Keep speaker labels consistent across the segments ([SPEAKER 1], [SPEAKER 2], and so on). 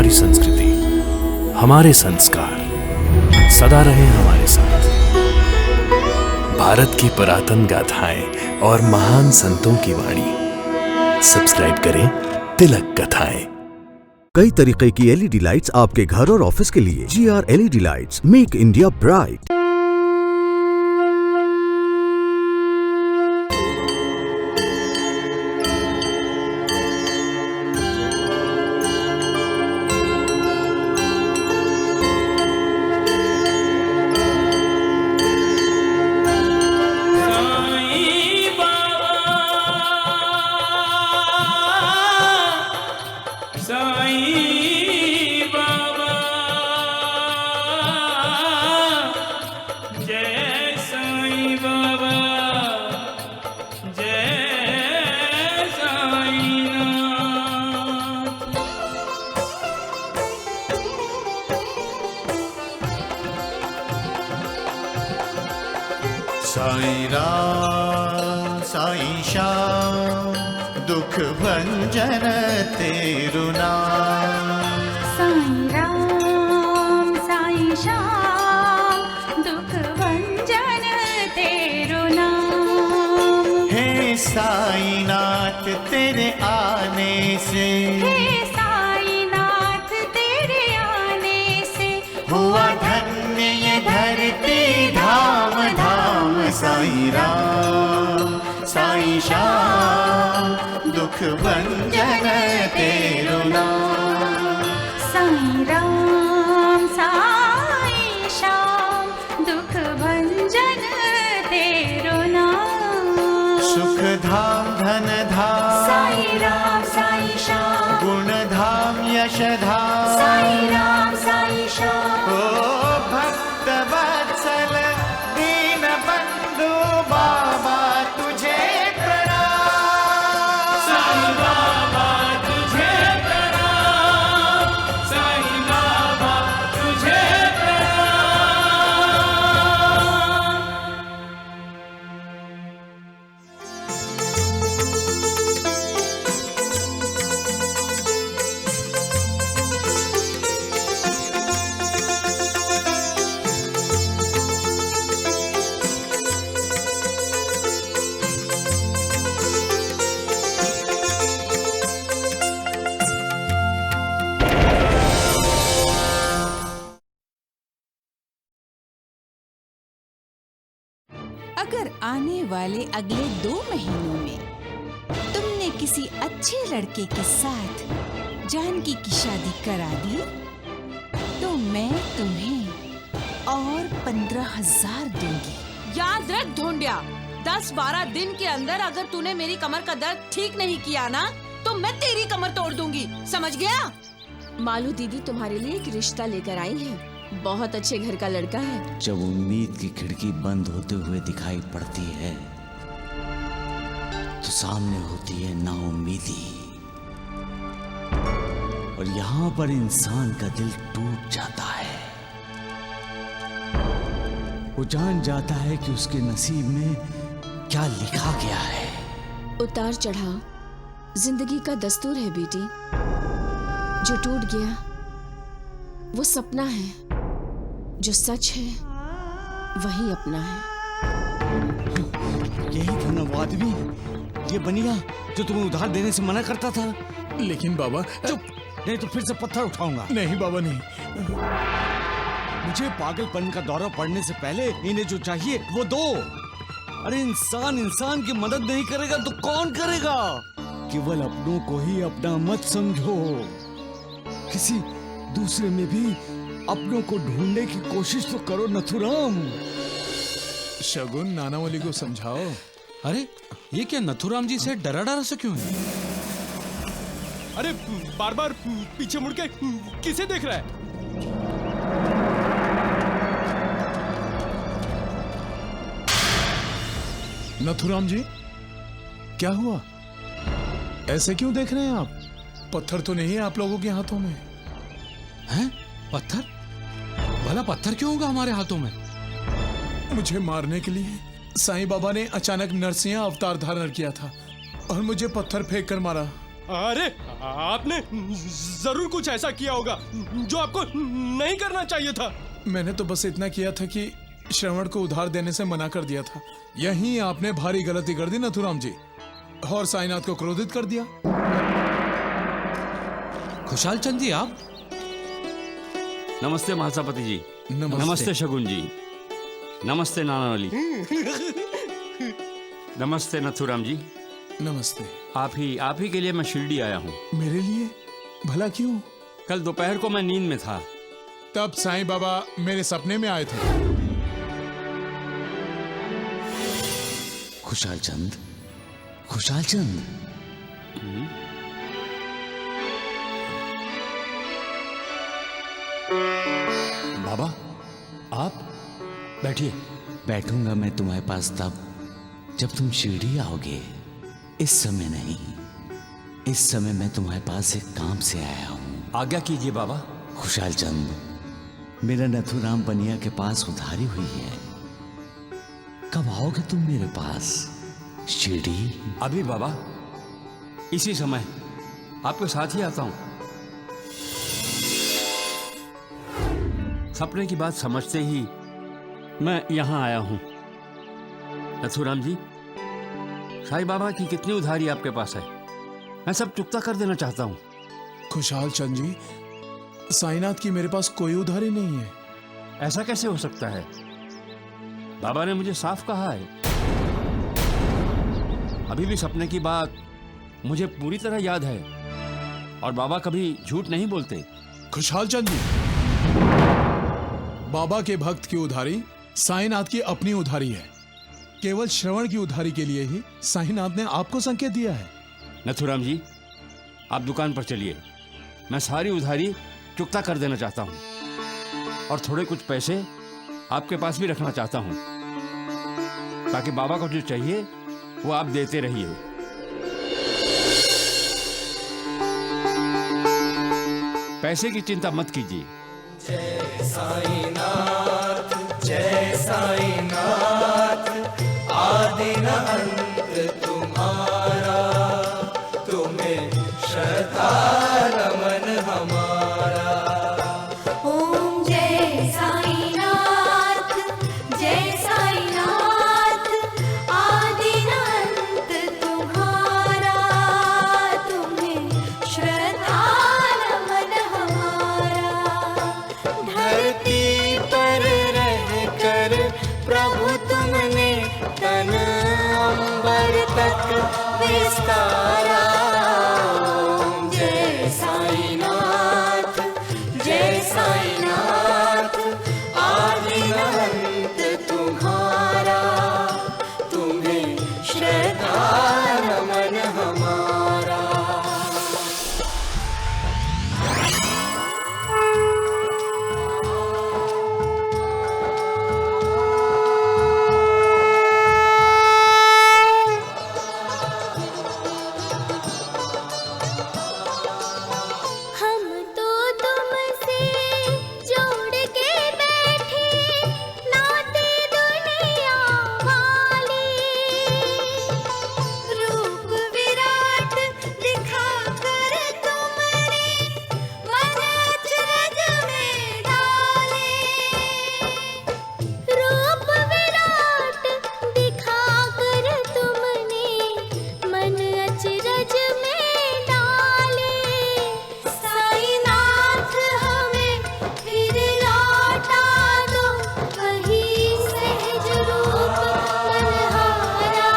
[SPEAKER 1] हमारी संस्कृति, हमारे संस्कार सदा रहे हमारे साथ। भारत की पुरातन गाथाएं और महान संतों की वाणी। सब्सक्राइब करें तिलक कथाएं।
[SPEAKER 2] कई तरीके की एलईडी लाइट्स आपके घर और ऑफिस के लिए। GR LED lights, make India bright.
[SPEAKER 3] Sai Ram Sai Shyam दुख भंजन तेरु नाम।
[SPEAKER 4] साईं राम साईं श्याम दुख भंजन तेरु नाम।
[SPEAKER 3] हे साईं नाथ तेरे आने से,
[SPEAKER 4] हे साईं नाथ तेरे आने से
[SPEAKER 3] हुआ धन्य ये धरती धाम धाम। साईं राम साईं श्याम दुख भंजन तेरु नाम।
[SPEAKER 4] साईं राम साईं श्याम दुख भंजन तेरु नाम।
[SPEAKER 3] सुख धाम धन धाम
[SPEAKER 4] साईं राम साईं श्याम।
[SPEAKER 3] गुण धाम यश धाम
[SPEAKER 4] साईं राम साईं श्याम।
[SPEAKER 3] ओ भक्त वत्सल दीन बंधु बाबा तुझे प्रणाम।
[SPEAKER 5] साईं बाबा तुझे प्रणाम, साईं बाबा तुझे प्रणाम।
[SPEAKER 6] अगर आने वाले अगले 2 महीनों में तुमने किसी अच्छे लड़के के साथ जानकी की शादी करा दी तो मैं तुम्हें और 15,000 दूंगी।
[SPEAKER 7] याद रख ढोंडिया, 10-12 दिन के अंदर अगर तूने मेरी कमर का दर्द ठीक नहीं किया ना तो मैं तेरी कमर तोड़ दूंगी, समझ गया?
[SPEAKER 8] मालू दीदी तुम्हारे लिए एक रिश्ता लेकर आई है, बहुत अच्छे घर का लड़का है।
[SPEAKER 9] जब उम्मीद की खिड़की बंद होते हुए दिखाई पड़ती है तो सामने होती है नाउम्मीदी, और यहाँ पर इंसान का दिल टूट जाता है। वो जान जाता है कि उसके नसीब में क्या लिखा गया है।
[SPEAKER 8] उतार चढ़ाव जिंदगी का दस्तूर है बेटी। जो टूट गया वो सपना है, जो सच है वही अपना है।
[SPEAKER 9] यही था ना वो आदमी, ये बनिया जो तुम्हें उधार देने से मना करता था।
[SPEAKER 5] लेकिन बाबा
[SPEAKER 9] चुप, नहीं तो फिर से पत्थर उठाऊंगा।
[SPEAKER 5] नहीं बाबा नहीं।
[SPEAKER 9] मुझे पागलपन का दौरा पड़ने से पहले इन्हें जो चाहिए वो दो। अरे इंसान इंसान की मदद नहीं करेगा तो कौन करेगा? केवल अपनों को ही अपना मत समझो, किसी दूसरे में भी अपनों को ढूंढने की कोशिश तो करो नथुराम।
[SPEAKER 5] शगुन नानावली को समझाओ।
[SPEAKER 10] अरे ये क्या नथुराम जी से डरा डरा से क्यों है?
[SPEAKER 11] अरे बार बार पीछे मुड़ के किसे देख रहा है?
[SPEAKER 5] नथुराम जी क्या हुआ? ऐसे क्यों देख रहे हैं आप? पत्थर तो नहीं है आप लोगों के हाथों में?
[SPEAKER 10] हैं? पत्थर? भला पत्थर क्यों होगा हमारे हाथों में?
[SPEAKER 5] मुझे मारने के लिए साईं बाबा ने अचानक नरसिंह अवतार धारण किया था और मुझे पत्थर फेंक कर मारा।
[SPEAKER 11] अरे आपने जरूर कुछ ऐसा किया होगा जो आपको नहीं करना चाहिए था।
[SPEAKER 5] मैंने तो बस इतना किया था कि श्रवण को उधार देने से मना कर दिया था। यहीं आपने भारी गलती कर दी नथुराम जी और साईनाथ को क्रोधित कर दिया।
[SPEAKER 10] खुशहाल चंद जी आप?
[SPEAKER 12] नमस्ते महासभापति जी। नमस्ते शगुन जी। नमस्ते नानावली। नमस्ते नथुराम जी।
[SPEAKER 5] नमस्ते।
[SPEAKER 12] आप ही के लिए मैं शिरडी आया हूँ।
[SPEAKER 5] मेरे लिए? भला क्यों?
[SPEAKER 12] कल दोपहर को मैं नींद में था,
[SPEAKER 5] तब साईं बाबा मेरे सपने में आए थे।
[SPEAKER 9] खुशहाल चंद, खुशहाल चंद।
[SPEAKER 12] बाबा आप बैठिए।
[SPEAKER 9] बैठूंगा मैं तुम्हारे पास तब जब तुम शिरडी आओगे। इस समय नहीं। इस समय मैं तुम्हारे पास एक काम से आया हूँ।
[SPEAKER 12] आज्ञा कीजिए बाबा।
[SPEAKER 9] खुशहाल चंद, मेरा नथुराम बनिया के पास उधारी हुई है। कब आओगे तुम मेरे पास शिरडी?
[SPEAKER 12] अभी बाबा, इसी समय आपके साथ ही आता हूँ। सपने की बात समझते ही मैं यहाँ आया हूँ। नथुराम जी, साईं बाबा की कितनी उधारी आपके पास है? मैं सब चुकता कर देना चाहता हूँ।
[SPEAKER 5] खुशहाल चंद जी, साईनाथ की मेरे पास कोई उधारी नहीं है।
[SPEAKER 12] ऐसा कैसे हो सकता है? बाबा ने मुझे साफ कहा है। अभी भी सपने की बात मुझे पूरी तरह याद है और बाबा कभी झूठ नहीं बोलते।
[SPEAKER 5] खुशहाल चंद जी, बाबा के भक्त की उधारी साईनाथ की अपनी उधारी है। केवल श्रवण की उधारी के लिए ही साईनाथ ने आपको संकेत दिया है।
[SPEAKER 12] नथुराम जी, आप दुकान पर चलिए। मैं सारी उधारी चुकता कर देना चाहता हूँ और थोड़े कुछ पैसे आपके पास भी रखना चाहता हूँ ताकि बाबा को जो चाहिए वो आप देते रहिए। पैसे की चिंता मत कीजिए।
[SPEAKER 3] जय साईनाथ, जय साईनाथ, आदि न अंत तुम्हारा, तुम्हें श्रद्धा नमन हमारा।
[SPEAKER 4] ओम जय साईनाथ, जय साईनाथ, आदि न अंत तुम्हारा, तुम्हें श्रद्धा नमन हमारा।
[SPEAKER 3] धरती पर रहकर प्रभु तुमने तन अंबर तक विस्तारा। ओम जय साईनाथ, जय साईनाथ, आदि न अंत तुम्हारा, तुम्हें श्रद्धा नमन हमारा।
[SPEAKER 4] हम तो तुमसे जोड़ के बैठे नाते दुनिया वाले, रूप विराट दिखाकर तुमने मन अचरज में डाले। रूप विराट दिखाकर तुमने मन अचरज में डाले। साईनाथ हमें फिर लौटा दो वही सहज रूप मनहारा।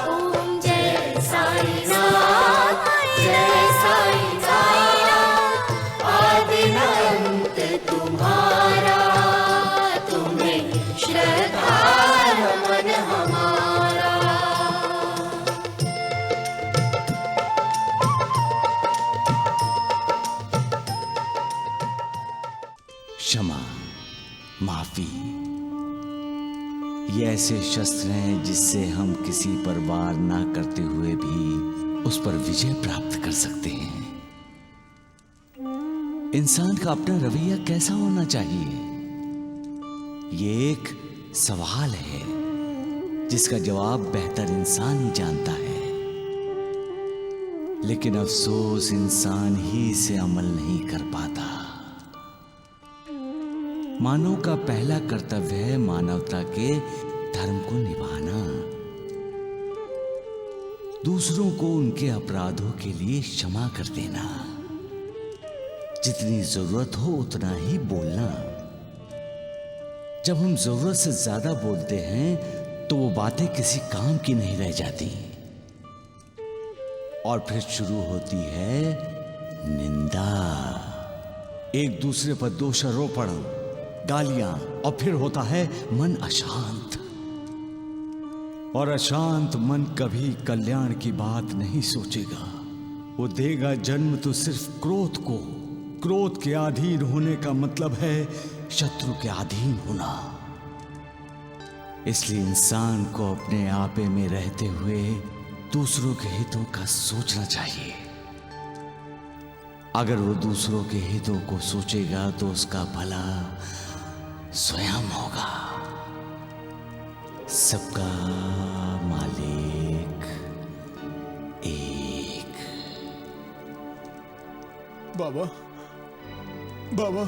[SPEAKER 4] ओम जय साईनाथ, जय साईनाथ, आदि न अंत तुम्हारा, तुम्हें श्रद्धा नमन हमारा।
[SPEAKER 9] क्षमा, माफी, ये ऐसे शस्त्र हैं जिससे हम किसी पर वार ना करते हुए भी उस पर विजय प्राप्त कर सकते हैं। इंसान का अपना रवैया कैसा होना चाहिए, ये एक सवाल है जिसका जवाब बेहतर इंसान ही जानता है। लेकिन अफसोस इंसान ही इसे अमल नहीं कर पाता। मानव का पहला कर्तव्य है मानवता के धर्म को निभाना, दूसरों को उनके अपराधों के लिए क्षमा कर देना, जितनी जरूरत हो उतना ही बोलना। जब हम जरूरत से ज्यादा बोलते हैं तो वो बातें किसी काम की नहीं रह जाती और फिर शुरू होती है निंदा, एक दूसरे पर दोषारोपण, गालियां, और फिर होता है मन अशांत। और अशांत मन कभी कल्याण की बात नहीं सोचेगा। वो देगा जन्म तो सिर्फ क्रोध को। क्रोध के अधीन होने का मतलब है शत्रु के अधीन होना। इसलिए इंसान को अपने आपे में रहते हुए दूसरों के हितों का सोचना चाहिए। अगर वो दूसरों के हितों को सोचेगा तो उसका भला स्वयं होगा। सबका मालिक एक।
[SPEAKER 5] बाबा, बाबा,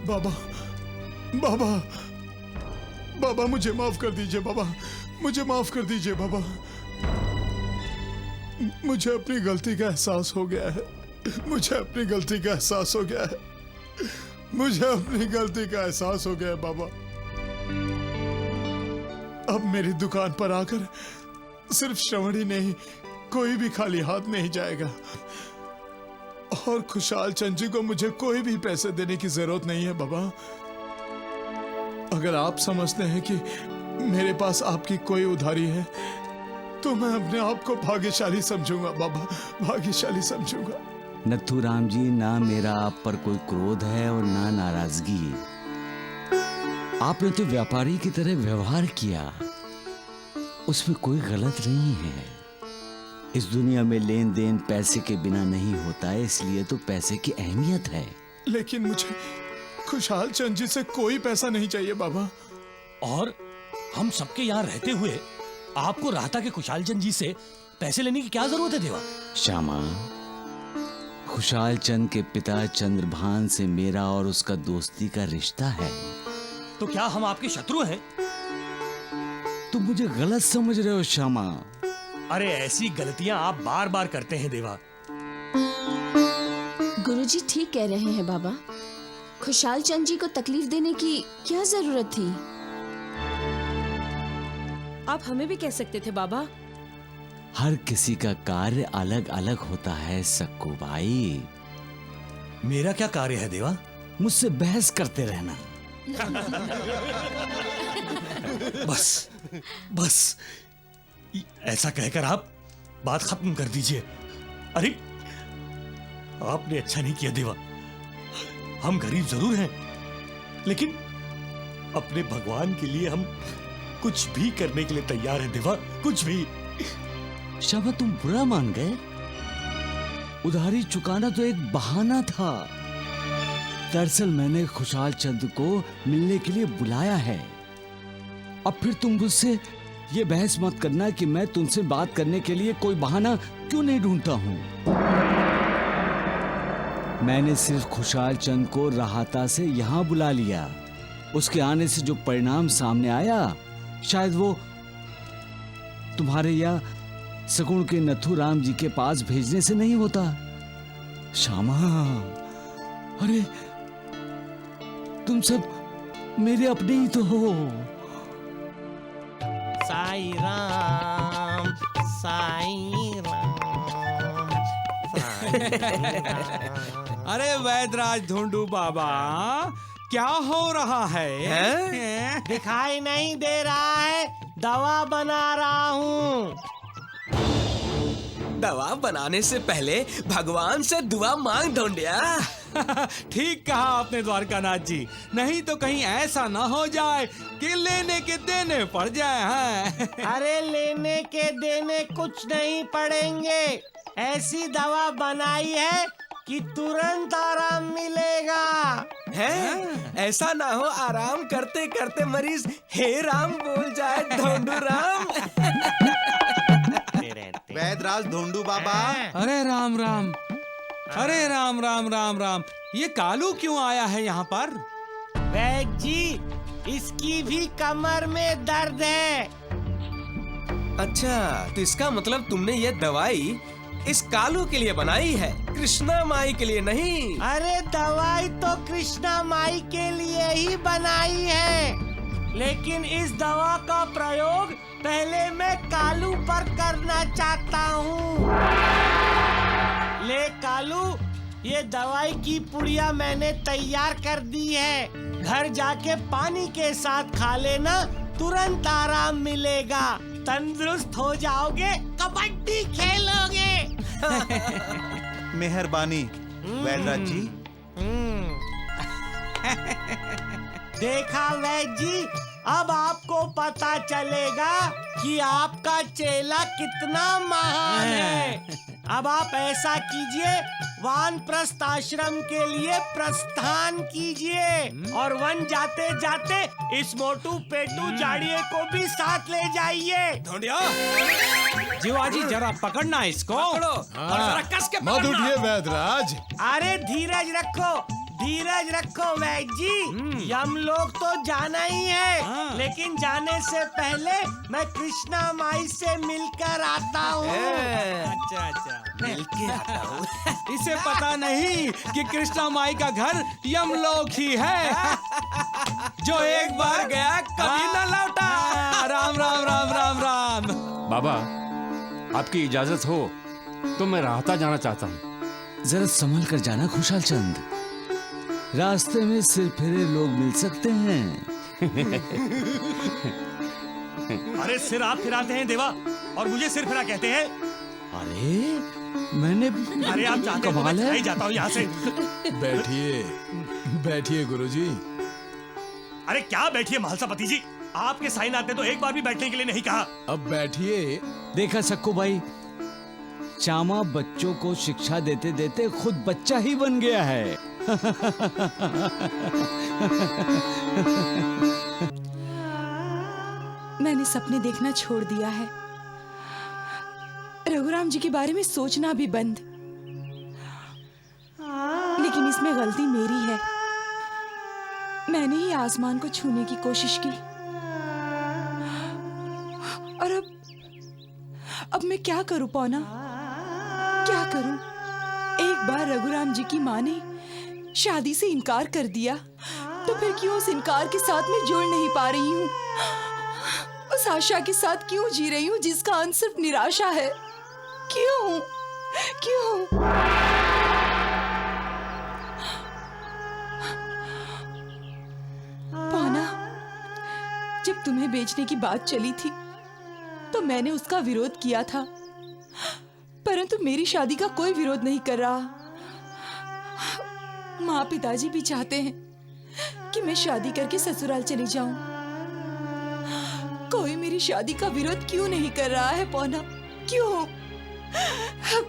[SPEAKER 5] बाबा, बाबा, बाबा, मुझे माफ कर दीजिए बाबा, मुझे माफ कर दीजिए बाबा। मुझे अपनी गलती का एहसास हो गया है, मुझे अपनी गलती का एहसास हो गया है, मुझे अपनी गलती का एहसास हो गया है बाबा। अब मेरी दुकान पर आकर सिर्फ श्रवण ही नहीं, कोई भी खाली हाथ नहीं जाएगा। और खुशहाल चंद जी को मुझे कोई भी पैसे देने की जरूरत नहीं है बाबा। अगर आप समझते हैं कि मेरे पास आपकी कोई उधारी है तो मैं अपने आप को भाग्यशाली समझूंगा बाबा, भाग्यशाली समझूंगा।
[SPEAKER 9] नथुराम जी, ना मेरा आप पर कोई क्रोध है और ना नाराजगी। आपने तो व्यापारी की तरह व्यवहार किया, उसमें कोई गलत नहीं है। इस दुनिया में लेन देन पैसे के बिना नहीं होता है, इसलिए तो पैसे की अहमियत है।
[SPEAKER 5] लेकिन मुझे खुशहाल चंद जी से कोई पैसा नहीं चाहिए बाबा।
[SPEAKER 13] और हम सबके यहाँ रहते हुए आपको राहता के खुशहाल चंद जी से पैसे लेने की क्या जरूरत है देवा?
[SPEAKER 9] श्यामा, खुशहाल चंद के पिता चंद्रभान से मेरा और उसका दोस्ती का रिश्ता है।
[SPEAKER 13] तो क्या हम आपके शत्रु हैं?
[SPEAKER 9] तुम मुझे गलत समझ रहे हो श्यामा।
[SPEAKER 13] अरे ऐसी गलतियां आप बार बार करते हैं देवा।
[SPEAKER 8] गुरुजी ठीक कह रहे हैं बाबा। खुशहाल चंद जी को तकलीफ देने की क्या जरूरत थी?
[SPEAKER 7] आप हमें भी कह सकते थे बाबा।
[SPEAKER 9] हर किसी का कार्य अलग अलग होता है सक्कू भाई।
[SPEAKER 13] मेरा क्या कार्य है देवा?
[SPEAKER 9] मुझसे बहस करते रहना।
[SPEAKER 13] बस बस ऐसा कहकर आप बात खत्म कर दीजिए। अरे आपने अच्छा नहीं किया देवा। हम गरीब जरूर हैं, लेकिन अपने भगवान के लिए हम कुछ भी करने के लिए तैयार हैं देवा, कुछ भी।
[SPEAKER 9] शाबा, तुम बुरा मान गए। उधारी चुकाना तो एक बहाना था। दरअसल मैंने खुशहाल चंद को मिलने के लिए बुलाया है। अब फिर तुम मुझसे ये बहस मत करना कि मैं तुमसे बात करने के लिए कोई बहाना क्यों नहीं ढूंढता हूं। मैंने सिर्फ खुशहाल चंद को राहता से यहां बुला लिया। उसके आने से जो परिणाम सामने आया, शायद वो तुम्हारे या सगुण के नथुराम जी के पास भेजने से नहीं होता। श्यामा, अरे तुम सब मेरे अपने ही तो हो।
[SPEAKER 3] साई राम, साई राम, साई राम।
[SPEAKER 14] अरे वैदराज ढूंढू बाबा, क्या हो रहा है?
[SPEAKER 3] दिखाई नहीं दे रहा है, दवा बना रहा हूँ।
[SPEAKER 14] दवा बनाने से पहले भगवान से दुआ मांग ढूंढिया। ठीक कहा आपने द्वारकानाथ जी, नहीं तो कहीं ऐसा ना हो जाए कि लेने के देने पड़ जाए। हाँ?
[SPEAKER 3] अरे लेने के देने कुछ नहीं पड़ेंगे। ऐसी दवा बनाई है कि तुरंत आराम मिलेगा।
[SPEAKER 14] है? ऐसा ना हो आराम करते करते मरीज हे राम बोल जाए। ढूंढू राम।
[SPEAKER 15] वैदराज ढोंडू बाबा।
[SPEAKER 14] अरे राम राम, अरे राम राम राम राम। ये कालू क्यों आया है यहाँ पर?
[SPEAKER 3] वैद्य जी, इसकी भी कमर में दर्द है।
[SPEAKER 16] अच्छा, तो इसका मतलब तुमने ये दवाई इस कालू के लिए बनाई है, कृष्णा माई के लिए नहीं।
[SPEAKER 3] अरे दवाई तो कृष्णा माई के लिए ही बनाई है, लेकिन इस दवा का प्रयोग पहले मैं कालू पर करना चाहता हूँ। ले कालू, ये दवाई की पुड़िया मैंने तैयार कर दी है। घर जाके पानी के साथ खा लेना, तुरंत आराम मिलेगा, तंदुरुस्त हो जाओगे, कबड्डी खेलोगे।
[SPEAKER 15] मेहरबानी वैदराज जी।
[SPEAKER 3] देखा वैद्य जी, अब आपको पता चलेगा कि आपका चेला कितना महान है। अब आप ऐसा कीजिए, वानप्रस्थ आश्रम के लिए प्रस्थान कीजिए और वन जाते जाते इस मोटू पेटू जाड़िए को भी साथ ले जाइए।
[SPEAKER 14] ढोंडिया, जीवाजी जरा पकड़ना इसको।
[SPEAKER 16] पकड़ो और जरा कस के
[SPEAKER 5] मत उठिए वैदराज।
[SPEAKER 3] अरे धीरज रखो, धीरज रखो वैद्य जी। हम लोग तो जाना ही है, लेकिन जाने से पहले मैं कृष्णा माई से मिलकर आता हूँ।
[SPEAKER 14] अच्छा अच्छा, मिलके आता हूँ। इसे पता नहीं कि कृष्णा माई का घर यमलोक ही है, जो एक बार गया कभी न लौटा। राम राम राम राम राम।
[SPEAKER 12] बाबा, आपकी इजाजत हो तो मैं राहता जाना चाहता हूँ।
[SPEAKER 9] जरा संभल कर जाना खुशाल चंद, रास्ते में सिर फिरे लोग मिल सकते हैं।
[SPEAKER 13] अरे सिर आप फिराते हैं देवा, और मुझे सिर फिरा कहते हैं।
[SPEAKER 9] अरे मैंने,
[SPEAKER 13] अरे आप चाहते हैं तो मैं चला ही जाता हूँ यहाँ से।
[SPEAKER 5] बैठिए बैठिए गुरुजी।
[SPEAKER 13] अरे क्या बैठिए महालसापति जी, आपके साईनाथ ने तो एक बार भी बैठने के लिए नहीं कहा।
[SPEAKER 5] अब बैठिए।
[SPEAKER 9] देखा सक्कू भाई, चामा बच्चों को शिक्षा देते देते खुद बच्चा ही बन गया है।
[SPEAKER 6] मैंने सपने देखना छोड़ दिया है, रघुराम जी के बारे में सोचना भी बंद। लेकिन इसमें गलती मेरी है, मैंने ही आसमान को छूने की कोशिश की। और अब मैं क्या करूं पौना, क्या करूं? एक बार रघुराम जी की माँ ने शादी से इनकार कर दिया, तो फिर क्यों उस इनकार के साथ मैं जुड़ नहीं पा रही हूँ? उस आशा के साथ क्यों जी रही हूँ जिसका अंत सिर्फ निराशा है? क्यों क्यों? पौना, जब तुम्हें बेचने की बात चली थी तो मैंने उसका विरोध किया था, परंतु मेरी शादी का कोई विरोध नहीं कर रहा। माँ पिताजी भी चाहते हैं कि मैं शादी करके ससुराल चली जाऊं। कोई मेरी शादी का विरोध क्यों नहीं कर रहा है पौना? क्यों?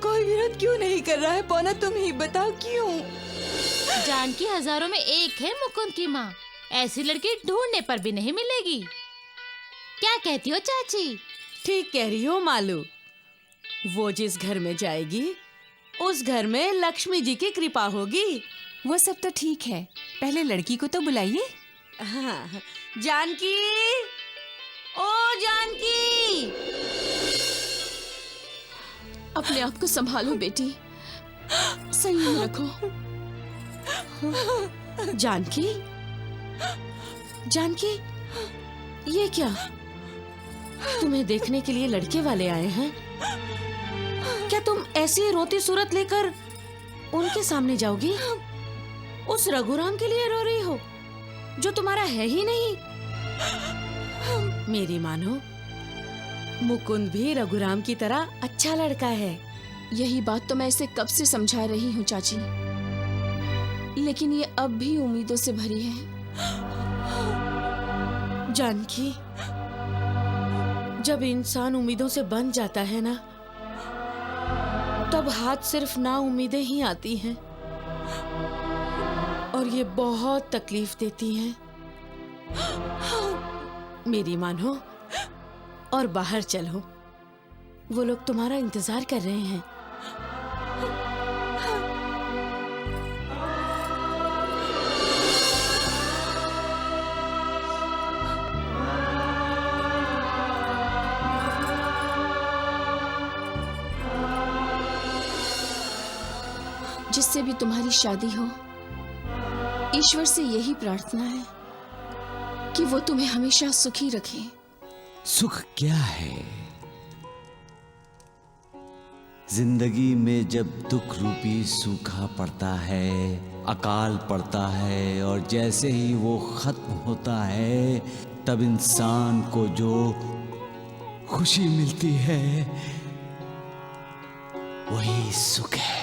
[SPEAKER 6] कोई विरोध क्यों नहीं कर रहा है पौना? तुम ही बताओ क्यों?
[SPEAKER 17] जानकी हजारों में एक है मुकुंद की माँ, ऐसी लड़की ढूंढने पर भी नहीं मिलेगी। क्या कहती हो चाची?
[SPEAKER 7] ठीक कह रही हो मालू। वो जिस घर में जाएगी उस घर में लक्ष्मी जी की कृपा होगी।
[SPEAKER 6] वो सब तो ठीक है, पहले लड़की को तो बुलाइए।
[SPEAKER 7] हाँ, जानकी, ओ जानकी,
[SPEAKER 8] अपने आप को संभालो बेटी, संयम रखो।
[SPEAKER 7] जानकी, जानकी, ये क्या? तुम्हें देखने के लिए लड़के वाले आए हैं? क्या तुम ऐसी रोती सूरत लेकर उनके सामने जाओगी? उस रघुराम के लिए रो रही हो जो तुम्हारा है ही नहीं। मेरी मानो, मुकुंद भी रघुराम की तरह अच्छा लड़का है।
[SPEAKER 8] यही बात तो मैं इसे कब से समझा रही हूँ चाची, लेकिन ये अब भी उम्मीदों से भरी है।
[SPEAKER 7] जानकी, जब इंसान उम्मीदों से बंध जाता है ना, तब हाथ सिर्फ ना उम्मीदें ही आती हैं और ये बहुत तकलीफ देती हैं। मेरी मानो और बाहर चलो, वो लोग तुम्हारा इंतजार कर रहे हैं।
[SPEAKER 8] जिससे भी तुम्हारी शादी हो, ईश्वर से यही प्रार्थना है कि वो तुम्हें हमेशा सुखी रखे।
[SPEAKER 9] सुख क्या है? जिंदगी में जब दुख रूपी सूखा पड़ता है, अकाल पड़ता है और जैसे ही वो खत्म होता है, तब इंसान को जो खुशी मिलती है वही सुख है।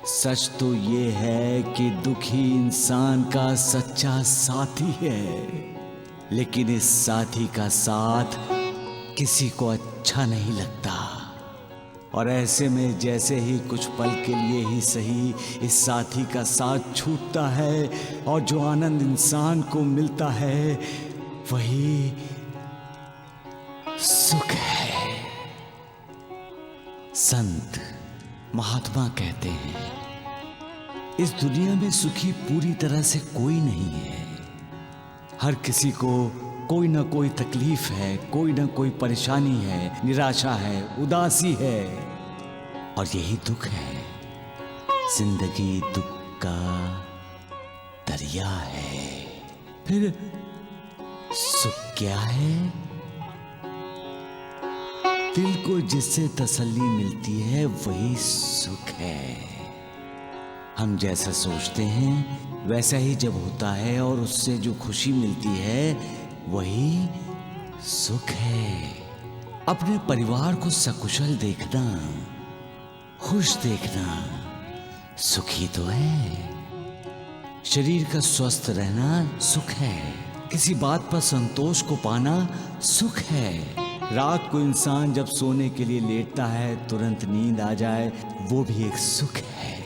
[SPEAKER 9] सच तो ये है कि दुखी इंसान का सच्चा साथी है, लेकिन इस साथी का साथ किसी को अच्छा नहीं लगता। और ऐसे में जैसे ही कुछ पल के लिए ही सही इस साथी का साथ छूटता है और जो आनंद इंसान को मिलता है वही सुख है। संत महात्मा कहते हैं, इस दुनिया में सुखी पूरी तरह से कोई नहीं है। हर किसी को कोई ना कोई तकलीफ है, कोई ना कोई परेशानी है, निराशा है, उदासी है, और यही दुख है। जिंदगी दुख का दरिया है। फिर सुख क्या है? दिल को जिससे तसल्ली मिलती है वही सुख है। हम जैसा सोचते हैं वैसा ही जब होता है और उससे जो खुशी मिलती है वही सुख है। अपने परिवार को सकुशल देखना, खुश देखना सुखी तो है। शरीर का स्वस्थ रहना सुख है। किसी बात पर संतोष को पाना सुख है। रात को इंसान जब सोने के लिए लेटता है तुरंत नींद आ जाए, वो भी एक सुख है।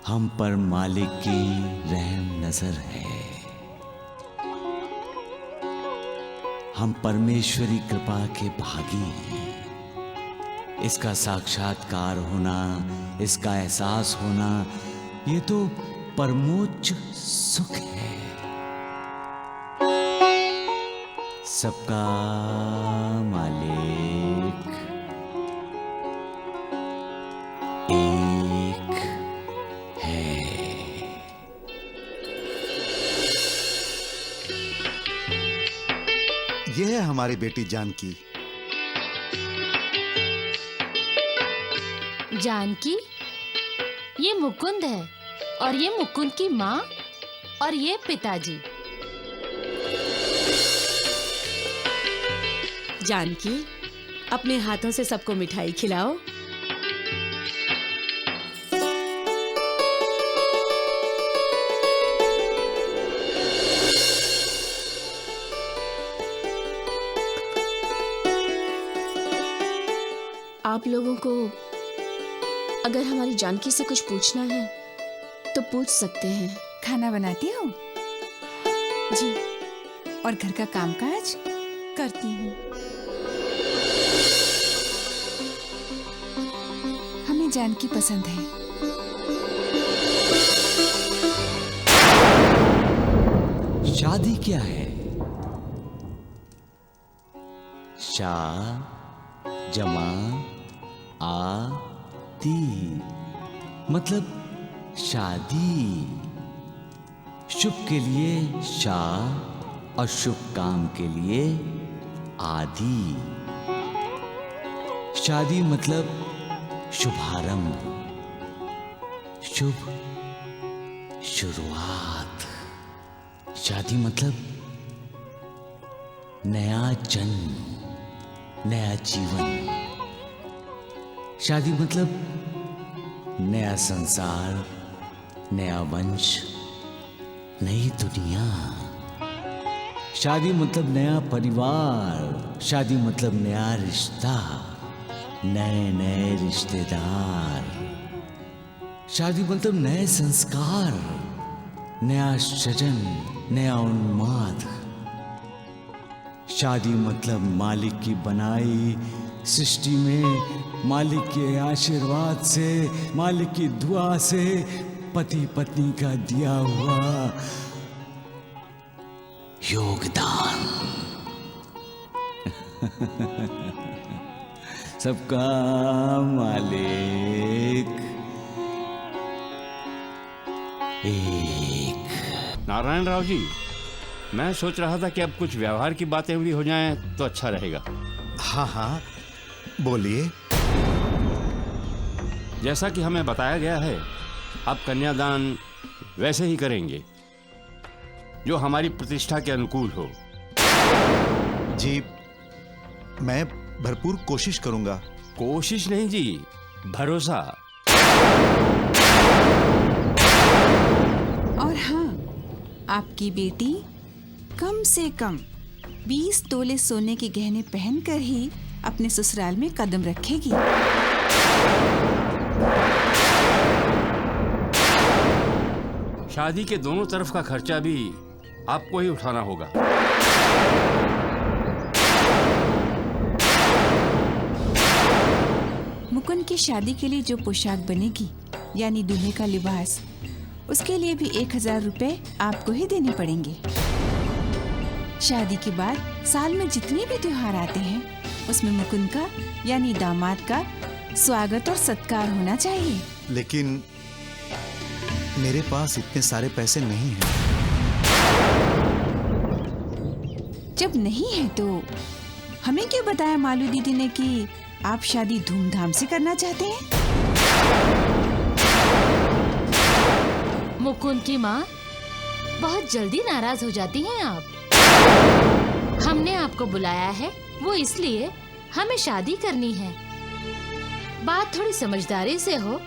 [SPEAKER 9] हम पर मालिक की रहम नजर है। हम परमेश्वरी कृपा के भागी हैं। इसका साक्षात्कार होना, इसका एहसास होना, ये तो परमोच्च सुख है। सबका मालिक एक है।
[SPEAKER 15] यह है हमारी बेटी जानकी।
[SPEAKER 17] जानकी, ये मुकुंद है और ये मुकुंद की माँ और ये पिताजी।
[SPEAKER 7] जानकी, अपने हाथों से सबको मिठाई खिलाओ।
[SPEAKER 8] आप लोगों को अगर हमारी जानकी से कुछ पूछना है तो पूछ सकते हैं।
[SPEAKER 6] खाना बनाती हो?
[SPEAKER 8] जी।
[SPEAKER 6] और घर का कामकाज? करती हूँ। हमें जानकी पसंद है।
[SPEAKER 9] शादी क्या है? शा जमा आ ती मतलब शादी। शुभ के लिए शा और शुभ काम के लिए आदि। शादी मतलब शुभारंभ, शुभ शुरुआत। शादी मतलब नया जन्म, नया जीवन। शादी मतलब नया संसार, नया वंश, नई दुनिया। शादी मतलब नया परिवार। शादी मतलब नया रिश्ता, नए नए रिश्तेदार। शादी मतलब नए संस्कार, नया सृजन, नया उन्माद। शादी मतलब मालिक की बनाई सृष्टि में मालिक के आशीर्वाद से, मालिक की दुआ से पति पत्नी का दिया हुआ योगदान सबका मालिक एक।
[SPEAKER 12] नारायण राव जी, मैं सोच रहा था कि अब कुछ व्यवहार की बातें भी हो जाएं तो अच्छा रहेगा।
[SPEAKER 15] हाँ हाँ, बोलिए।
[SPEAKER 12] जैसा कि हमें बताया गया है, आप कन्यादान वैसे ही करेंगे जो हमारी प्रतिष्ठा के अनुकूल हो।
[SPEAKER 15] जी, मैं भरपूर कोशिश करूंगा।
[SPEAKER 12] कोशिश नहीं जी, भरोसा।
[SPEAKER 6] और हाँ, आपकी बेटी कम से कम 20 तोले सोने के गहने पहनकर ही अपने ससुराल में कदम रखेगी।
[SPEAKER 12] शादी के दोनों तरफ का खर्चा भी आपको ही उठाना होगा।
[SPEAKER 6] मुकुंद की शादी के लिए जो पोशाक बनेगी, यानी दूल्हे का लिबास, उसके लिए भी 1000 रुपए आपको ही देने पड़ेंगे। शादी के बाद साल में जितने भी त्योहार आते हैं, उसमें मुकुंद का यानी दामाद का स्वागत और सत्कार होना चाहिए।
[SPEAKER 15] लेकिन मेरे पास इतने सारे पैसे नहीं हैं।
[SPEAKER 6] जब नहीं है तो हमें क्यों बताया मालू दीदी ने कि आप शादी धूमधाम से करना चाहते हैं?
[SPEAKER 17] मुकुंद की माँ, बहुत जल्दी नाराज हो जाती हैं आप। हमने आपको बुलाया है वो इसलिए हमें शादी करनी है। बात थोड़ी समझदारी से हो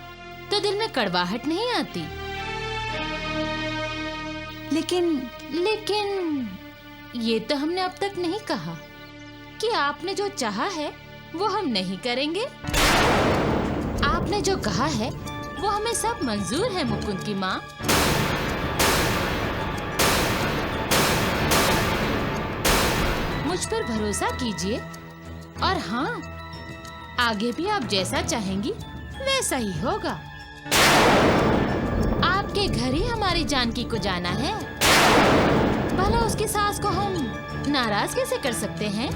[SPEAKER 17] तो दिल में कड़वाहट नहीं आती। लेकिन ये तो हमने अब तक नहीं कहा कि आपने जो चाहा है वो हम नहीं करेंगे। आपने जो कहा है वो हमें सब मंजूर है मुकुंद की माँ। मुझ पर भरोसा कीजिए, और हाँ, आगे भी आप जैसा चाहेंगी वैसा ही होगा। आपके घर ही हमारी जानकी को जाना है, भला उसकी सास को हम नाराज कैसे कर सकते हैं?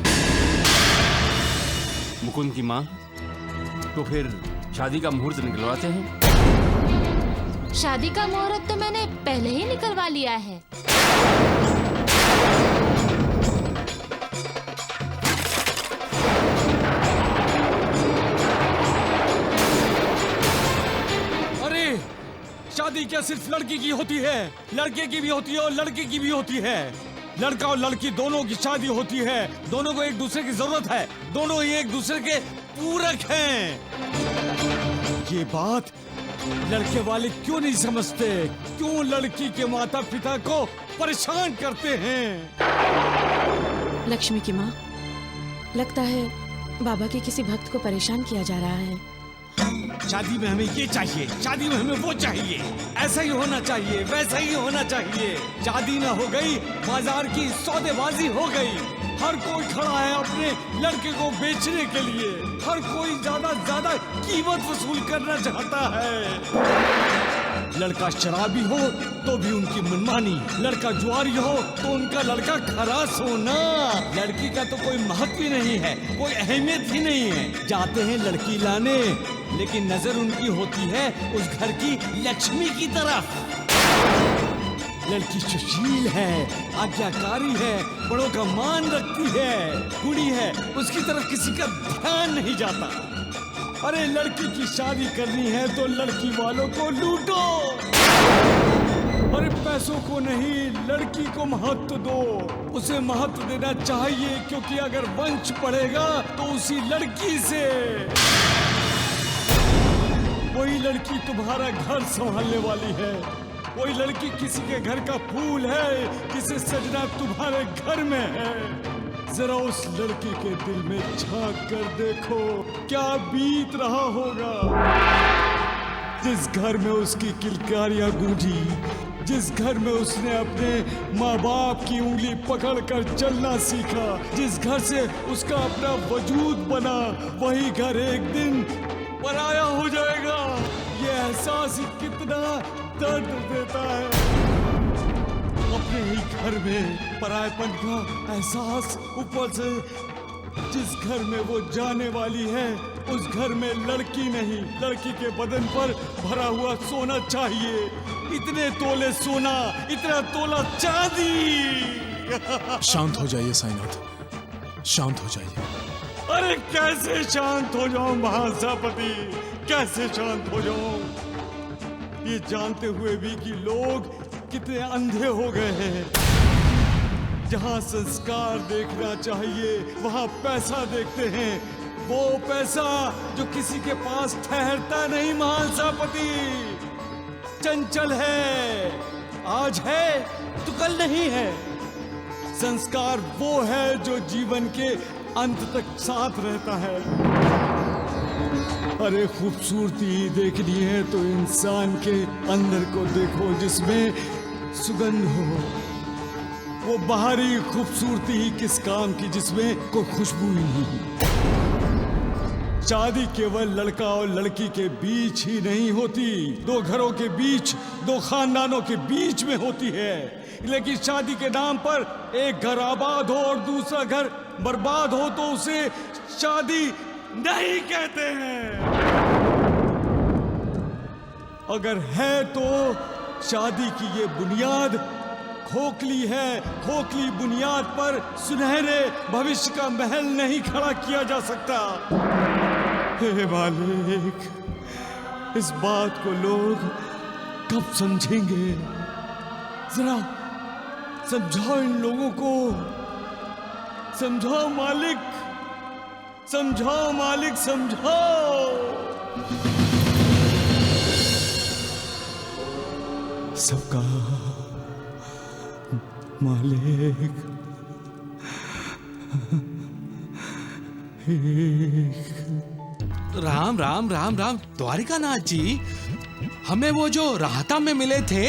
[SPEAKER 12] मुकुंद की माँ, तो फिर शादी का मुहूर्त निकलवाते हैं।
[SPEAKER 17] शादी का मुहूर्त तो मैंने पहले ही निकलवा लिया है।
[SPEAKER 9] अरे, शादी क्या सिर्फ लड़की की होती है? लड़के की भी होती है और लड़के की भी होती है। लड़का और लड़की दोनों की शादी होती है। दोनों को एक दूसरे की जरूरत है। दोनों ही एक दूसरे के पूरक हैं। ये बात लड़के वाले क्यों नहीं समझते? क्यों लड़की के माता पिता को परेशान करते हैं?
[SPEAKER 7] लक्ष्मी की माँ, लगता है बाबा के किसी भक्त को परेशान किया जा रहा है।
[SPEAKER 9] शादी में हमें ये चाहिए, शादी में हमें वो चाहिए, ऐसा ही होना चाहिए, वैसा ही होना चाहिए। शादी ना हो गई, बाजार की सौदेबाजी हो गई। हर कोई खड़ा है अपने लड़के को बेचने के लिए। हर कोई ज्यादा कीमत वसूल करना चाहता है। लड़का शराबी हो तो भी उनकी मनमानी, लड़का जुआरी हो तो उनका लड़का खरास होना। लड़की का तो कोई महत्व ही नहीं है, कोई अहमियत ही नहीं है। जाते हैं लड़की लाने, लेकिन नजर उनकी होती है उस घर की लक्ष्मी की तरफ। लड़की सुशील है, आज्ञाकारी है, बड़ों का मान रखती है, कुड़ी है, उसकी तरफ किसी का ध्यान नहीं जाता। अरे लड़की की शादी करनी है तो लड़की वालों को लूटो। अरे पैसों को नहीं, लड़की को महत्व दो। उसे महत्व देना चाहिए, क्योंकि अगर वंश बढ़ेगा तो उसी लड़की से। वही लड़की तुम्हारा घर संभालने वाली है। कोई लड़की किसी के घर का फूल है, किसे सजना तुम्हारे घर में है। जरा उस लड़की के दिल में झांक कर देखो, क्या बीत रहा होगा। जिस घर में उसकी किलकारियां गूंजी, जिस घर में उसने अपने माँ बाप की उंगली पकड़कर चलना सीखा, जिस घर से उसका अपना वजूद बना, वही घर एक दिन पराया हो जाएगा। ये एहसास ही कितना दर्द देता है। अपने ही घर में परायपन का एहसास, ऊपर से जिस घर में वो जाने वाली है उस घर में लड़की नहीं, लड़की के बदन पर भरा हुआ सोना चाहिए। इतने तोले सोना, इतना तोला चांदी।
[SPEAKER 5] शांत हो जाइए साईनाथ, शांत हो जाइए।
[SPEAKER 9] अरे कैसे शांत हो जाऊं महासभापति, कैसे शांत हो जाऊं, ये जानते हुए भी कि लोग कितने अंधे हो गए हैं। जहां संस्कार देखना चाहिए वहां पैसा देखते हैं, वो पैसा जो किसी के पास ठहरता नहीं महासभापति, चंचल है, आज है तो कल नहीं है। संस्कार वो है जो जीवन के अंत तक साथ रहता है। अरे खूबसूरती देखनी है तो इंसान के अंदर को देखो जिसमें सुगंध हो। वो बाहरी खूबसूरती ही किस काम की जिसमें कोई खुशबू ही नहीं। शादी केवल लड़का और लड़की के बीच ही नहीं होती, दो घरों के बीच, दो खानदानों के बीच में होती है। लेकिन शादी के नाम पर एक घर आबाद हो और दूसरा घर बर्बाद हो तो उसे शादी नहीं कहते हैं। अगर है तो शादी की ये बुनियाद खोखली है, खोखली बुनियाद पर सुनहरे भविष्य का महल नहीं खड़ा किया जा सकता। हे मालिक, इस बात को लोग कब समझेंगे? जरा समझाओ इन लोगों को, समझाओ मालिक, समझाओ मालिक, समझाओ। सबका मालिक
[SPEAKER 14] राम राम राम राम द्वारिकानाथ जी, हमें वो जो राहता में मिले थे,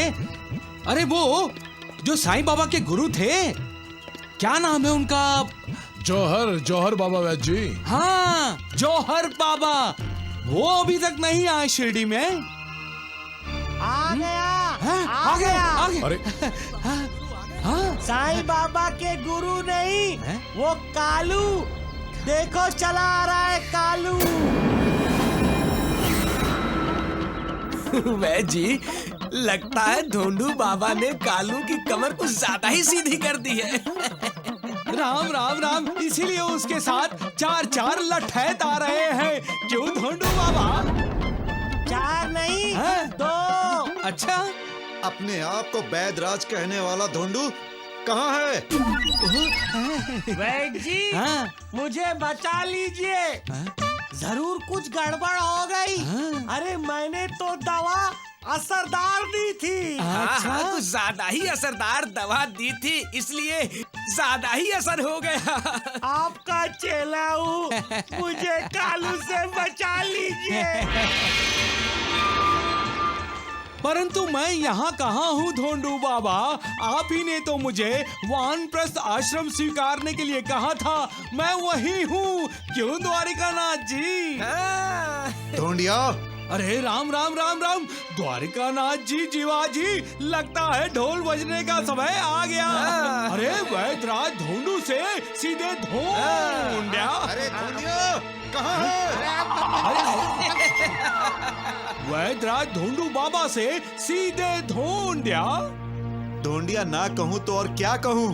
[SPEAKER 14] अरे वो जो साईं बाबा के गुरु थे, क्या नाम है उनका?
[SPEAKER 5] जौहर, जौहर बाबा वैद्य जी।
[SPEAKER 14] हाँ, जौहर बाबा, वो अभी तक नहीं आए शिरडी में।
[SPEAKER 3] आ गया,
[SPEAKER 14] आ गया, आ गया।
[SPEAKER 5] अरे
[SPEAKER 14] हाँ?
[SPEAKER 3] साईं बाबा के गुरु नहीं, वो कालू, देखो चला आ रहा है कालू।
[SPEAKER 16] वैद्य जी, लगता है धोंडू बाबा ने कालू की कमर कुछ ज्यादा ही सीधी कर दी है।
[SPEAKER 14] राम राम राम, इसीलिए उसके साथ चार चार लठैत आ रहे हैं। क्यों धोंडू बाबा?
[SPEAKER 3] चार नहीं, दो।
[SPEAKER 14] अच्छा,
[SPEAKER 15] अपने आप को वैदराज कहने वाला धोंडू कहाँ है?
[SPEAKER 3] वैद्य जी, मुझे बचा लीजिए, जरूर कुछ गड़बड़ हो गई। अरे मैंने तो दवा असरदार दी थी।
[SPEAKER 16] हाँ, कुछ ज्यादा ही असरदार दवा दी थी, इसलिए ज्यादा ही असर हो गया।
[SPEAKER 3] आपका चेला हूँ, मुझे कालू से बचा लीजिए।
[SPEAKER 14] परंतु मैं यहाँ कहाँ हूँ धोंडू बाबा? आप ही ने तो मुझे वानप्रस्थ आश्रम स्वीकारने के लिए कहा था, मैं वही हूँ। क्यों द्वारिकानाथ जी?
[SPEAKER 15] ढूंढिया।
[SPEAKER 14] अरे राम राम राम राम, द्वारिकानाथ जी, जीवाजी, लगता है ढोल बजने का समय आ गया। अरे वैदराज धोंडू से सीधे ढूंढिया।
[SPEAKER 15] अरे ढूंढिया कहाँ है?
[SPEAKER 14] वैदराज धोंडू बाबा से सीधे ढूंढिया।
[SPEAKER 15] ढूंढिया ना कहूँ तो और क्या कहूँ?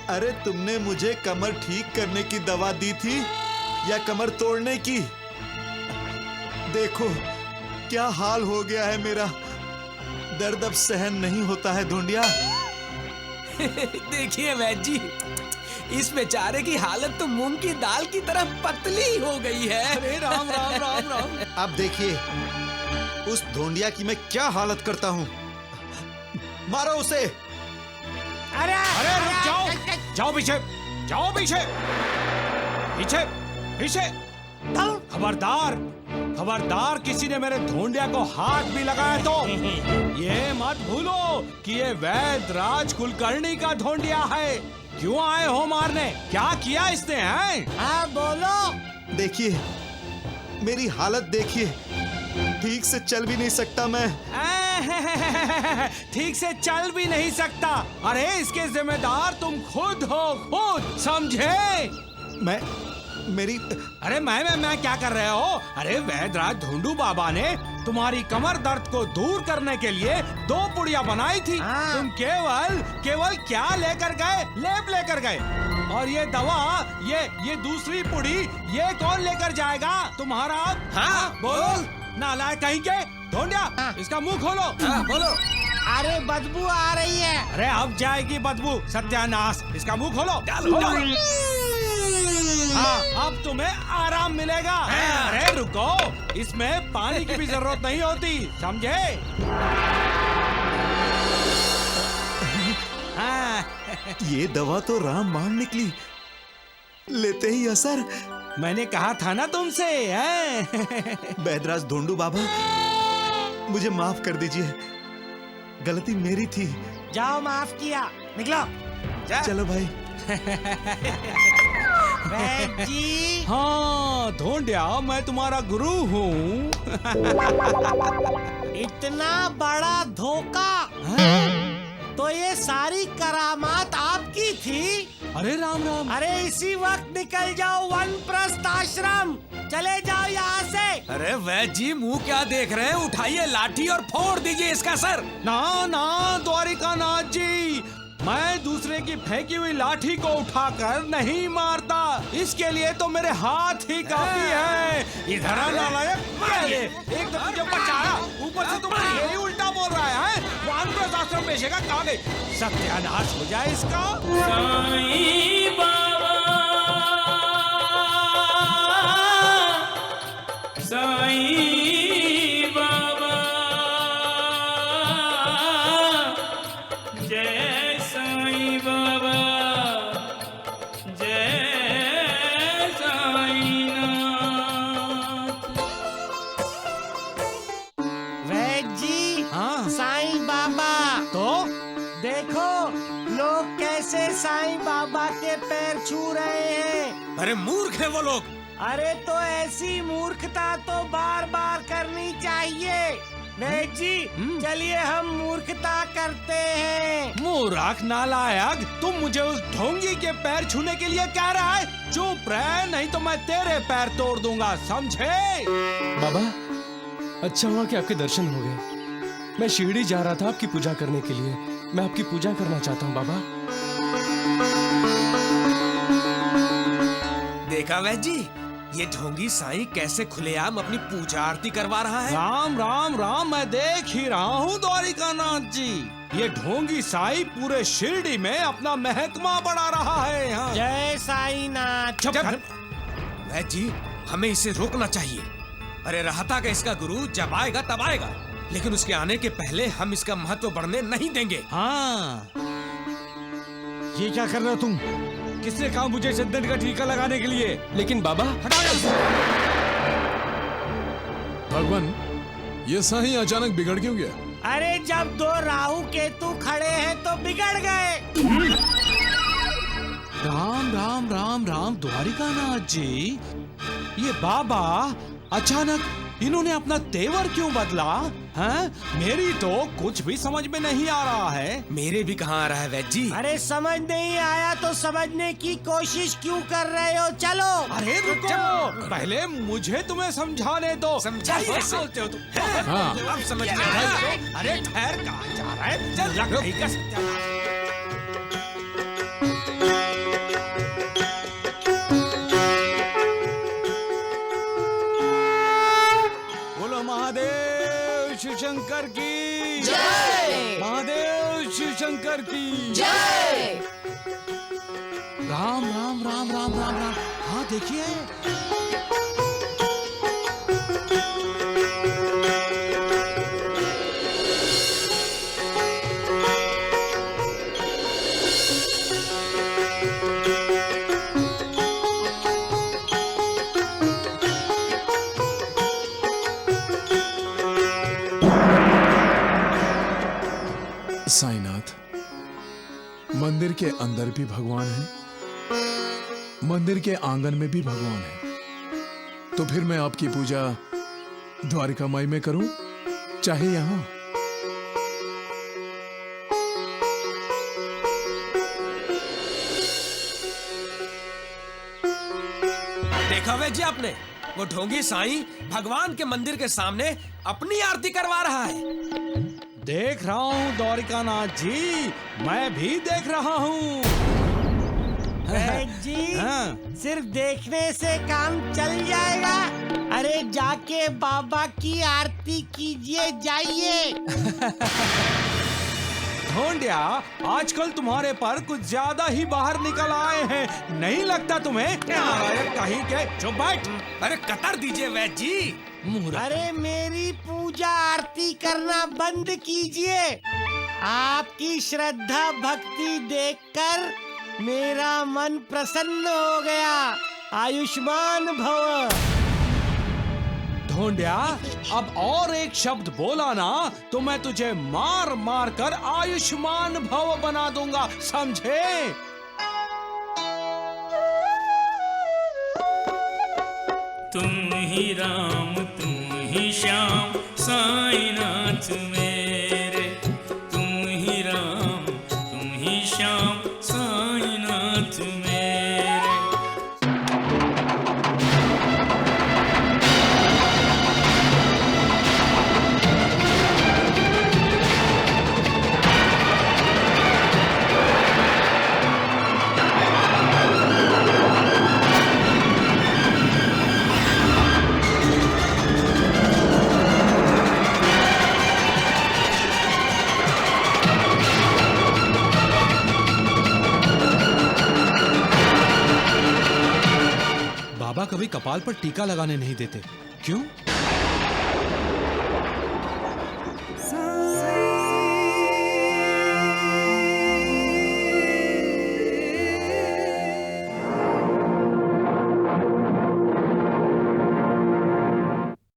[SPEAKER 15] अरे तुमने मुझे कमर ठीक करने की दवा दी थी या कमर तोड़ने की? देखो क्या हाल हो गया है मेरा, दर्द अब सहन नहीं होता है ढूंढिया।
[SPEAKER 16] देखिए वैद्य जी, इस बेचारे की हालत तो मूंग की दाल की तरह पतली हो गई है।
[SPEAKER 14] अरे राम राम राम राम।
[SPEAKER 15] अब देखिए उस ढूंढिया की मैं क्या हालत करता हूँ। मारो उसे।
[SPEAKER 3] अरे
[SPEAKER 14] अरे रुक जाओ, जाओ पीछे, जाओ पीछे, पीछे पीछे। खबरदार, खबरदार किसी ने मेरे ढोंडिया को हाथ भी लगाया तो ये मत भूलो कि ये वैद्यराज कुलकर्णी का ढोंडिया है। क्यों आए हो मारने? क्या किया इसने? हैं?
[SPEAKER 3] हाँ बोलो।
[SPEAKER 15] देखिए मेरी हालत देखिए, ठीक से चल भी नहीं सकता मैं।
[SPEAKER 14] ठीक से चल भी नहीं सकता? अरे इसके जिम्मेदार तुम खुद हो, खुद समझे?
[SPEAKER 15] मेरी
[SPEAKER 14] अरे मैं क्या कर रहे हो? अरे वैद्यराज ढोंडू बाबा ने तुम्हारी कमर दर्द को दूर करने के लिए 2 पुड़िया बनाई थी। तुम केवल क्या लेकर गए? लेप लेकर गए। और ये दवा, ये दूसरी पुड़ी, ये कौन लेकर जाएगा? तुम्हारा? हाँ बोलो नालायक कहीं के ढोंडिया, इसका मुंह खोलो। बोलो।
[SPEAKER 3] अरे बदबू आ रही है।
[SPEAKER 14] अरे अब जाएगी बदबू, सत्यानाश। इसका मुंह खोलो। हाँ अब तुम्हें आराम मिलेगा। अरे रुको, इसमें पानी की भी जरूरत नहीं होती, समझे?
[SPEAKER 15] ये दवा तो रामबाण निकली, लेते ही असर।
[SPEAKER 14] मैंने कहा था ना तुमसे।
[SPEAKER 15] वैद्यराज ढोंडू बाबा, मुझे माफ कर दीजिए, गलती मेरी थी।
[SPEAKER 3] जाओ, माफ किया, निकलो।
[SPEAKER 15] चलो भाई।
[SPEAKER 3] जी।
[SPEAKER 14] हाँ ढोंडिया, मैं तुम्हारा गुरु हूँ।
[SPEAKER 3] इतना बड़ा धोखा। तो ये सारी करामात आपकी थी?
[SPEAKER 14] अरे राम राम।
[SPEAKER 3] अरे इसी वक्त निकल जाओ वानप्रस्थ आश्रम, चले जाओ यहाँ से।
[SPEAKER 16] अरे वैद्य जी मुंह क्या देख रहे हैं? उठाइए लाठी और फोड़ दीजिए इसका सर।
[SPEAKER 14] ना ना द्वारिकानाथ जी, मैं दूसरे की फेंकी हुई लाठी को उठाकर नहीं मारता। इसके लिए तो मेरे हाथ ही काफी है। इधर आ नालायक, एक तो तुझे बचाया, ऊपर से तुम यही उल्टा बोल रहा है। वानप्रस्थ आश्रम भेजेगा, कहाँ गए? सत्यानाश हो जाए इसका।
[SPEAKER 18] साईं बाबा, साईं बाबा, जय साईं बाबा, जय साईं नाथ।
[SPEAKER 3] वैद्य जी।
[SPEAKER 14] हाँ
[SPEAKER 3] साईं बाबा।
[SPEAKER 14] तो
[SPEAKER 3] देखो लोग कैसे साईं बाबा के पैर छू रहे हैं।
[SPEAKER 16] अरे मूर्ख है वो लोग।
[SPEAKER 3] अरे तो ऐसी मूर्खता तो बार बार करनी चाहिए। वैद्य जी चलिए हम मूर्खता करते हैं।
[SPEAKER 14] मूर्ख नालायक, तुम मुझे उस ढोंगी के पैर छूने के लिए कह रहा है? चुप रह, नहीं तो मैं तेरे पैर तोड़ दूंगा, समझे?
[SPEAKER 11] बाबा, अच्छा हुआ कि आपके दर्शन हो गए। मैं शिरडी जा रहा था आपकी पूजा करने के लिए। मैं आपकी पूजा करना चाहता हूँ बाबा।
[SPEAKER 16] देखा वैद्य जी, ये ढोंगी साईं कैसे खुलेआम अपनी पूजा आरती करवा रहा है।
[SPEAKER 14] राम राम राम, मैं देख ही रहा हूँ द्वारिकानाथ जी। ये ढोंगी साईं पूरे शिरडी में अपना महकमा बढ़ा रहा है। हाँ।
[SPEAKER 3] जय साईनाथ।
[SPEAKER 16] वैद्य जी, हमें इसे रोकना चाहिए। अरे रहता का इसका गुरु जब आएगा तब आएगा, लेकिन उसके आने के पहले हम इसका महत्व बढ़ने नहीं देंगे।
[SPEAKER 14] हाँ, ये क्या कर रहे हो तुम? किसने कहा मुझे चंदन का टीका लगाने के लिए?
[SPEAKER 11] लेकिन बाबा,
[SPEAKER 5] भगवान, ये साईं अचानक बिगड़ क्यों गया?
[SPEAKER 3] अरे जब 2 राहु केतु खड़े हैं तो बिगड़ गए।
[SPEAKER 14] राम राम राम राम द्वारिकानाथ जी, ये बाबा अचानक इन्होंने अपना तेवर क्यों बदला? हैं? मेरी तो कुछ भी समझ में नहीं आ रहा है।
[SPEAKER 16] मेरे भी कहाँ आ रहा है वैद्य जी।
[SPEAKER 3] अरे समझ नहीं आया तो समझने की कोशिश क्यों कर रहे हो? चलो।
[SPEAKER 14] अरे रुको, पहले मुझे तुम्हें समझाने दो।
[SPEAKER 16] समझाइए।
[SPEAKER 14] बोलते हो तुम?
[SPEAKER 16] हाँ। अब समझ में आया।
[SPEAKER 14] अरे ठहर, कहाँ जा रहा है? चल रख नहीं कर सकता। महादेव शिव शंकर की जय। महादेव शिव शंकर की जय। राम राम राम राम राम राम। हाँ देखिए,
[SPEAKER 5] साईनाथ, मंदिर के अंदर भी भगवान है, मंदिर के आंगन में भी भगवान है। तो फिर मैं आपकी पूजा द्वारिका माई में करूं, चाहे यहां।
[SPEAKER 16] देखा वे जी आपने, वो ढोंगी साईं भगवान के मंदिर के सामने अपनी आरती करवा रहा है।
[SPEAKER 11] देख रहा हूँ द्वारिकानाथ जी, मैं भी देख रहा हूँ।
[SPEAKER 3] वैद्य जी, सिर्फ देखने से काम चल जाएगा? अरे जाके बाबा की आरती कीजिए, जाइए।
[SPEAKER 11] ढोंडिया, आजकल तुम्हारे पर कुछ ज्यादा ही बाहर निकल आए हैं, नहीं लगता तुम्हें? नारायण कहीं के। चुप बैठ।
[SPEAKER 16] अरे कतर दीजिए वैद्य जी।
[SPEAKER 3] अरे मेरी पूजा आरती करना बंद कीजिए। आपकी श्रद्धा भक्ति देखकर मेरा मन प्रसन्न हो गया। आयुष्मान भव।
[SPEAKER 11] ढोंडिया, अब और एक शब्द बोला ना तो मैं तुझे मार मार कर आयुष्मान भव बना दूंगा, समझे?
[SPEAKER 18] तुम ही राम तुम ही श्याम साईनाथ मेरे, तुम ही राम तुम ही श्याम साईनाथ मेरे।
[SPEAKER 14] बाबा कभी कपाल पर टीका लगाने नहीं देते, क्यों?